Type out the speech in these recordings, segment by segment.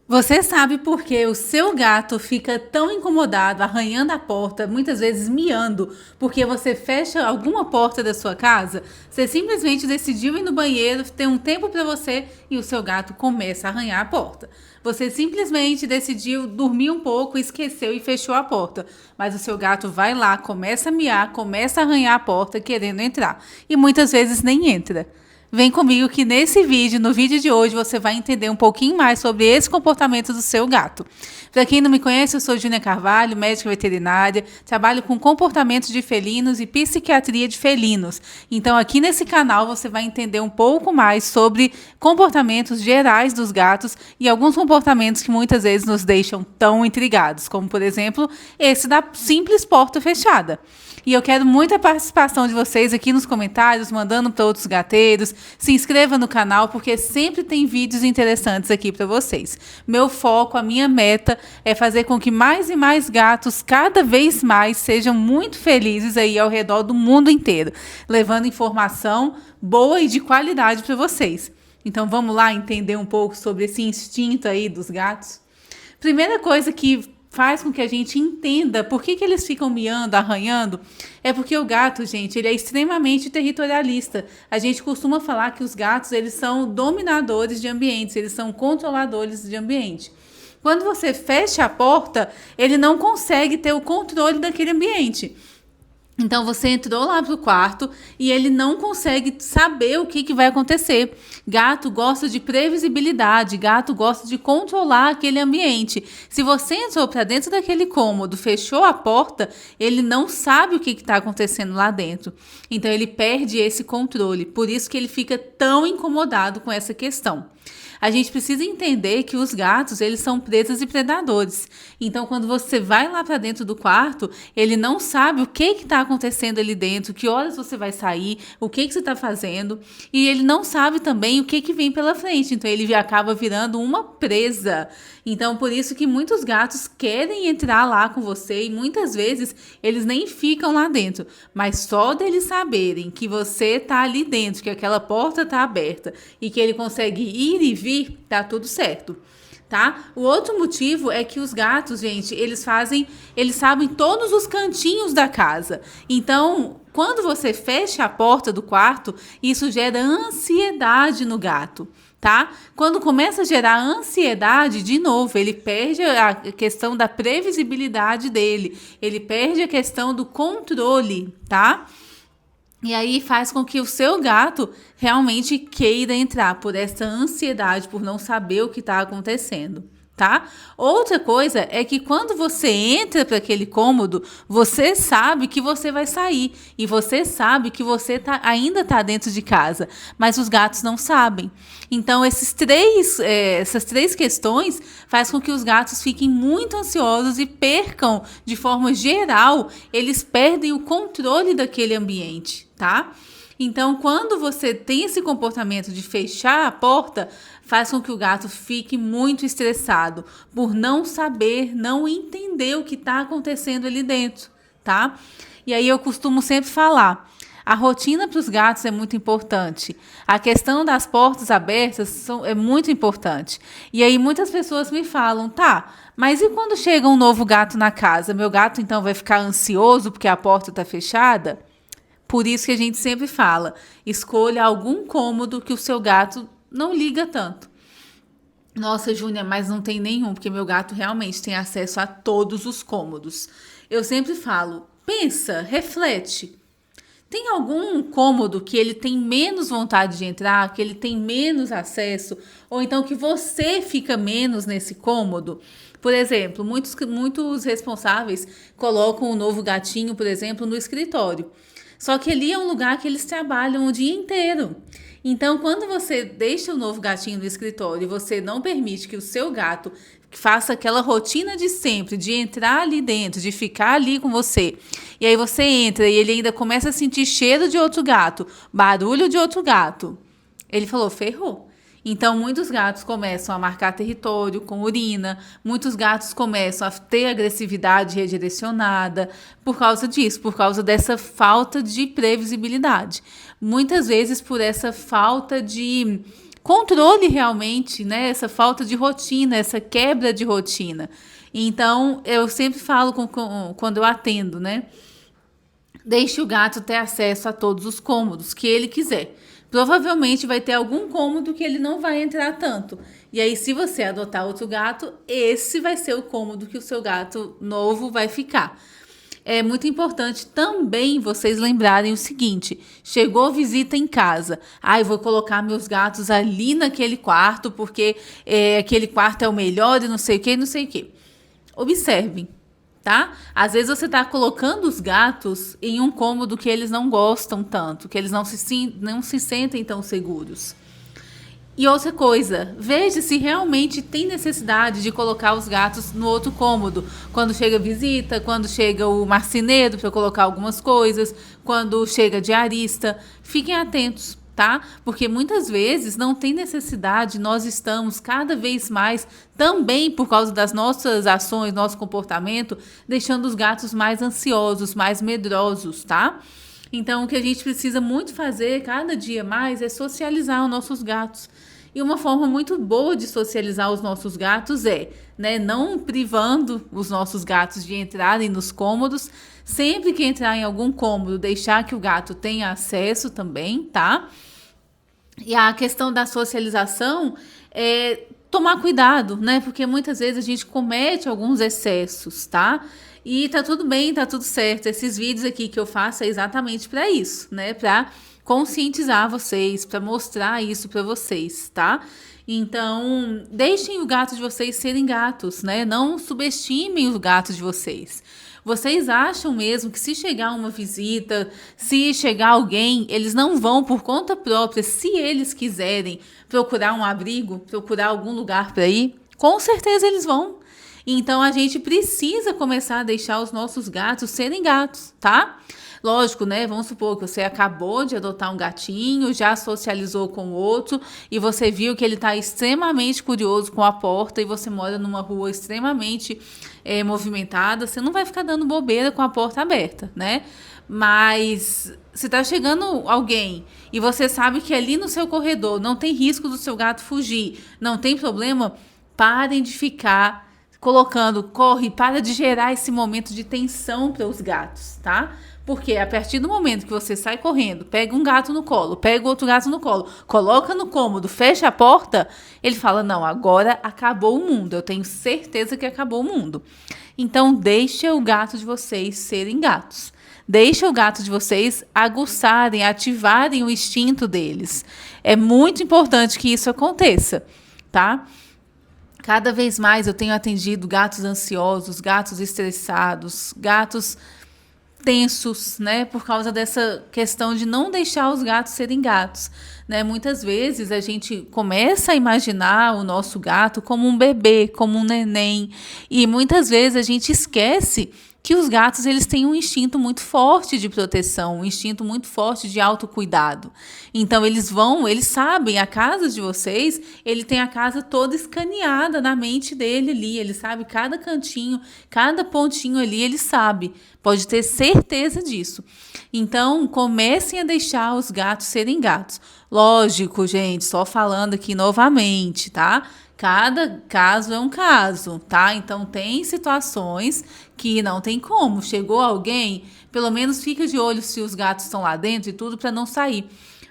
Você sabe por que o seu gato fica tão incomodado, arranhando a porta, muitas vezes miando, porque você fecha alguma porta da sua casa? Você simplesmente decidiu ir no banheiro, ter um tempo para você e o seu gato começa a arranhar a porta. Você simplesmente decidiu dormir um pouco, esqueceu e fechou a porta. Mas o seu gato vai lá, começa a miar, começa a arranhar a porta querendo entrar. E muitas vezes nem entra. Vem comigo que nesse vídeo, no vídeo de hoje, você vai entender um pouquinho mais sobre esse comportamento do seu gato. Para quem não me conhece, eu sou Júnia Carvalho, médica veterinária, trabalho com comportamentos de felinos e psiquiatria de felinos. Então aqui nesse canal você vai entender um pouco mais sobre comportamentos gerais dos gatos e alguns comportamentos que muitas vezes nos deixam tão intrigados, como por exemplo, esse da simples porta fechada. E eu quero muita participação de vocês aqui nos comentários, mandando para outros gateiros. Se inscreva no canal, porque sempre tem vídeos interessantes aqui para vocês. Meu foco, a minha meta é fazer com que mais e mais gatos, cada vez mais, sejam muito felizes aí ao redor do mundo inteiro, levando informação boa e de qualidade para vocês. Então vamos lá entender um pouco sobre esse instinto aí dos gatos? Primeira coisa que faz com que a gente entenda por que eles ficam miando, arranhando, é porque o gato, gente, ele é extremamente territorialista. A gente costuma falar que os gatos, eles são dominadores de ambientes, eles são controladores de ambiente. Quando você fecha a porta, ele não consegue ter o controle daquele ambiente. Então você entrou lá pro quarto e ele não consegue saber o que vai acontecer. Gato gosta de previsibilidade, gato gosta de controlar aquele ambiente. Se você entrou para dentro daquele cômodo, fechou a porta, ele não sabe o que está acontecendo lá dentro. Então ele perde esse controle. Por isso que ele fica tão incomodado com essa questão. A gente precisa entender que os gatos, eles são presas e predadores. Então, quando você vai lá para dentro do quarto, ele não sabe o que está acontecendo ali dentro, que horas você vai sair, o que você está fazendo, e ele não sabe também o que vem pela frente. Então, ele acaba virando uma presa. Então, por isso que muitos gatos querem entrar lá com você e muitas vezes eles nem ficam lá dentro. Mas só deles saberem que você está ali dentro, que aquela porta está aberta e que ele consegue ir e vir, tá tudo certo. Tá? O outro motivo é que os gatos, gente, eles sabem todos os cantinhos da casa. Então, quando você fecha a porta do quarto, isso gera ansiedade no gato. Tá? Quando começa a gerar ansiedade, de novo, ele perde a questão da previsibilidade dele, ele perde a questão do controle, tá? E aí faz com que o seu gato realmente queira entrar por essa ansiedade, por não saber o que está acontecendo. Tá? Outra coisa é que quando você entra para aquele cômodo, você sabe que você vai sair e você sabe que você ainda está dentro de casa, mas os gatos não sabem. Então, essas três questões faz com que os gatos fiquem muito ansiosos e percam, de forma geral, eles perdem o controle daquele ambiente, tá? Então, quando você tem esse comportamento de fechar a porta, faz com que o gato fique muito estressado por não saber, não entender o que está acontecendo ali dentro, tá? E aí eu costumo sempre falar, a rotina para os gatos é muito importante. A questão das portas abertas é muito importante. E aí muitas pessoas me falam, tá, mas e quando chega um novo gato na casa? Meu gato então vai ficar ansioso porque a porta está fechada? Por isso que a gente sempre fala, escolha algum cômodo que o seu gato não liga tanto. Nossa, Júnia, mas não tem nenhum, porque meu gato realmente tem acesso a todos os cômodos. Eu sempre falo, pensa, reflete. Tem algum cômodo que ele tem menos vontade de entrar, que ele tem menos acesso, ou então que você fica menos nesse cômodo? Por exemplo, muitos responsáveis colocam o novo gatinho, por exemplo, no escritório. Só que ali é um lugar que eles trabalham o dia inteiro. Então, quando você deixa o novo gatinho no escritório e você não permite que o seu gato faça aquela rotina de sempre, de entrar ali dentro, de ficar ali com você, e aí você entra e ele ainda começa a sentir cheiro de outro gato, barulho de outro gato, ele falou, ferrou. Então, muitos gatos começam a marcar território com urina, muitos gatos começam a ter agressividade redirecionada por causa disso, por causa dessa falta de previsibilidade. Muitas vezes por essa falta de controle realmente, né, essa falta de rotina, essa quebra de rotina. Então, eu sempre falo quando eu atendo, né? Deixe o gato ter acesso a todos os cômodos que ele quiser. Provavelmente vai ter algum cômodo que ele não vai entrar tanto. E aí, se você adotar outro gato, esse vai ser o cômodo que o seu gato novo vai ficar. É muito importante também vocês lembrarem o seguinte: chegou visita em casa, eu vou colocar meus gatos ali naquele quarto porque aquele quarto é o melhor e não sei o que, não sei o que. Observem, tá? Às vezes você está colocando os gatos em um cômodo que eles não gostam tanto, que eles não se sentem tão seguros. E outra coisa, veja se realmente tem necessidade de colocar os gatos no outro cômodo. Quando chega visita, quando chega o marceneiro para colocar algumas coisas, quando chega diarista, fiquem atentos, tá? Porque muitas vezes não tem necessidade, nós estamos cada vez mais, também por causa das nossas ações, nosso comportamento, deixando os gatos mais ansiosos, mais medrosos, tá? Então, o que a gente precisa muito fazer cada dia mais é socializar os nossos gatos. E uma forma muito boa de socializar os nossos gatos é, né, não privando os nossos gatos de entrarem nos cômodos. Sempre que entrar em algum cômodo, deixar que o gato tenha acesso também, tá? E a questão da socialização é tomar cuidado, né? Porque muitas vezes a gente comete alguns excessos, tá? E tá tudo bem, tá tudo certo. Esses vídeos aqui que eu faço é exatamente para isso, né? Para conscientizar vocês, para mostrar isso para vocês, tá? Então, deixem o gato de vocês serem gatos, né? Não subestimem os gatos de vocês. Vocês acham mesmo que se chegar uma visita, se chegar alguém, eles não vão por conta própria, se eles quiserem procurar um abrigo, procurar algum lugar para ir? Com certeza eles vão. Então a gente precisa começar a deixar os nossos gatos serem gatos, tá? Lógico, né? Vamos supor que você acabou de adotar um gatinho, já socializou com outro e você viu que ele está extremamente curioso com a porta e você mora numa rua extremamente movimentada, você não vai ficar dando bobeira com a porta aberta, né? Mas se tá chegando alguém e você sabe que ali no seu corredor não tem risco do seu gato fugir, não tem problema, parem de ficar colocando, para de gerar esse momento de tensão para os gatos, tá? Porque a partir do momento que você sai correndo, pega um gato no colo, pega outro gato no colo, coloca no cômodo, fecha a porta, ele fala, não, agora acabou o mundo, eu tenho certeza que acabou o mundo. Então, deixa o gato de vocês serem gatos. Deixa o gato de vocês aguçarem, ativarem o instinto deles. É muito importante que isso aconteça, tá? Cada vez mais eu tenho atendido gatos ansiosos, gatos estressados, gatos tensos, né? Por causa dessa questão de não deixar os gatos serem gatos, né? Muitas vezes a gente começa a imaginar o nosso gato como um bebê, como um neném, e muitas vezes a gente esquece que os gatos eles têm um instinto muito forte de proteção, um instinto muito forte de autocuidado. Então eles sabem, a casa de vocês, ele tem a casa toda escaneada na mente dele ali, ele sabe cada cantinho, cada pontinho ali, ele sabe, pode ter certeza disso. Então comecem a deixar os gatos serem gatos. Lógico, gente, só falando aqui novamente, tá? Cada caso é um caso, tá? Então tem situações que não tem como. Chegou alguém, pelo menos fica de olho se os gatos estão lá dentro e tudo para não sair.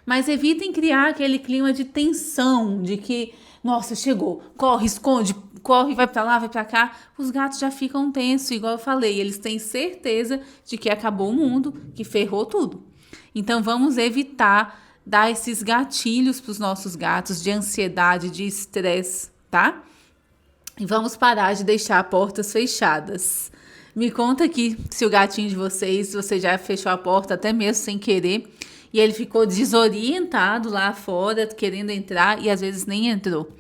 Mas evitem criar aquele clima de tensão, de que, nossa, chegou, corre, esconde, corre, vai para lá, vai para cá. Os gatos já ficam tensos, igual eu falei, eles têm certeza de que acabou o mundo, que ferrou tudo. Então vamos evitar dar esses gatilhos para os nossos gatos de ansiedade, de estresse, tá? E vamos parar de deixar portas fechadas. Me conta aqui se o gatinho de vocês, você já fechou a porta até mesmo sem querer e ele ficou desorientado lá fora, querendo entrar e às vezes nem entrou.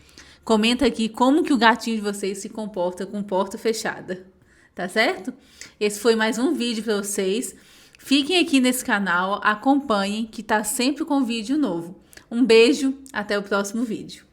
Comenta aqui como que o gatinho de vocês se comporta com porta fechada, tá certo? Esse foi mais um vídeo para vocês. Fiquem aqui nesse canal, acompanhem que tá sempre com vídeo novo. Um beijo, até o próximo vídeo.